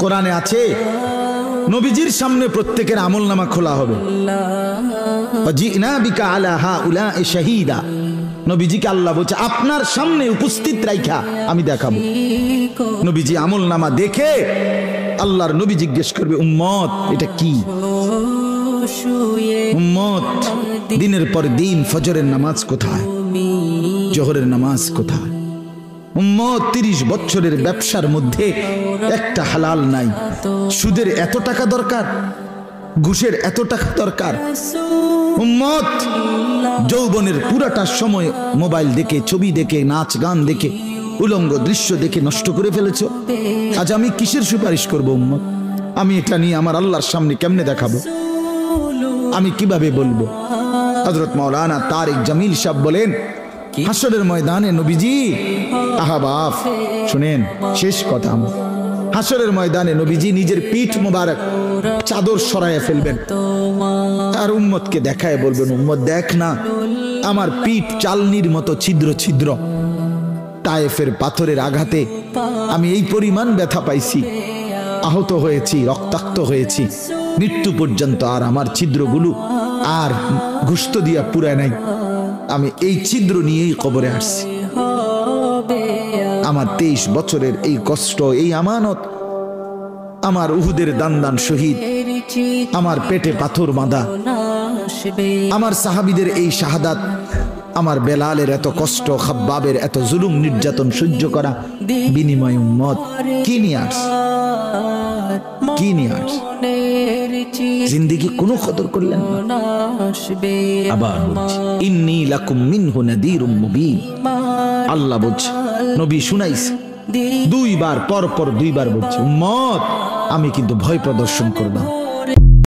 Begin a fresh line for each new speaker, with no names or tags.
কোরআনে আছে নবীজির সামনে প্রত্যেকের আমলনামা খোলা হবে। ওয়াজিনা বিকা আলা হাউলা'i শাহীদা, নবীজিকে আল্লাহ বলছে আপনার সামনে উপস্থিত রাইখা আমি দেখাবো। নবীজি আমলনামা দেখে আল্লাহর নবী জিজ্ঞেস করবে উম্মত এটা কি? উম্মত দিনের পর দিন ফজরের নামাজ কোথায়, জোহরের নামাজ কোথায়? উম্মত 30 বছরের ব্যবসার মধ্যে একটা হালাল নাই। সুদের এত টাকা দরকার, ঘুষের এত টাকা দরকার। উম্মত যৌবনের পুরাটা সময় মোবাইল দেখে, ছবি দেখে, নাচ গান দেখে, উলঙ্গ দৃশ্য দেখে নষ্ট করে ফেলেছ। আজ আমি কিসের সুপারিশ করব উম্মত? আমি এটা নিয়ে আমার আল্লাহর সামনে কেমনে দেখাবো? আমি কিভাবে বলবো? হযরত মাওলানা তারিক জামিল সাহেব বলেন হাসরের ময়দানে নবীজি, আহা বাপ শুনেন শেষ কথা, হাসরের ময়দানে নবীজি নিজের পিঠ মোবারক চাদর সরাইয়া ফেলবেন আর উম্মতকে দেখায় বলবেন উম্মত দেখ না আমার পিঠ চালনির মতো ছিদ্র ছিদ্র, তায়েফের পাথরের আঘাতে আমি এই পরিমাণ ব্যথা পাইছি, আহত হয়েছি, রক্তাক্ত হয়েছি, মৃত্যু পর্যন্ত আর আমার ছিদ্রগুলো আর গোশত দিয়া পুরায় নাই, আমি এই ছিদ্র নিয়েই কবরে আসছি। আমার 23 বছরের এই কষ্ট, এই আমানত, আমার উহুদের দান শহীদ, আমার পেটে পাথর বাঁধা, আমার সাহাবীদের এই শাহাদাত, আমার বেলালের এত কষ্ট, খাব্বাবের এত জুলুম নির্যাতন সহ্য করা, বিনিময় উম্মত কি নিয়ে আস, কি নিয়ে আস? জিন্দেগি কোনো কদর করলেন না। আবার বলছি ইন্নী লাকুম মিনহু নাযীরুম মুবিন, আল্লাহ বলছে নবী শুনাইছে 2 বার, পর পর 2 বার বলছে উম্মত আমি কিন্তু ভয় প্রদর্শন করব।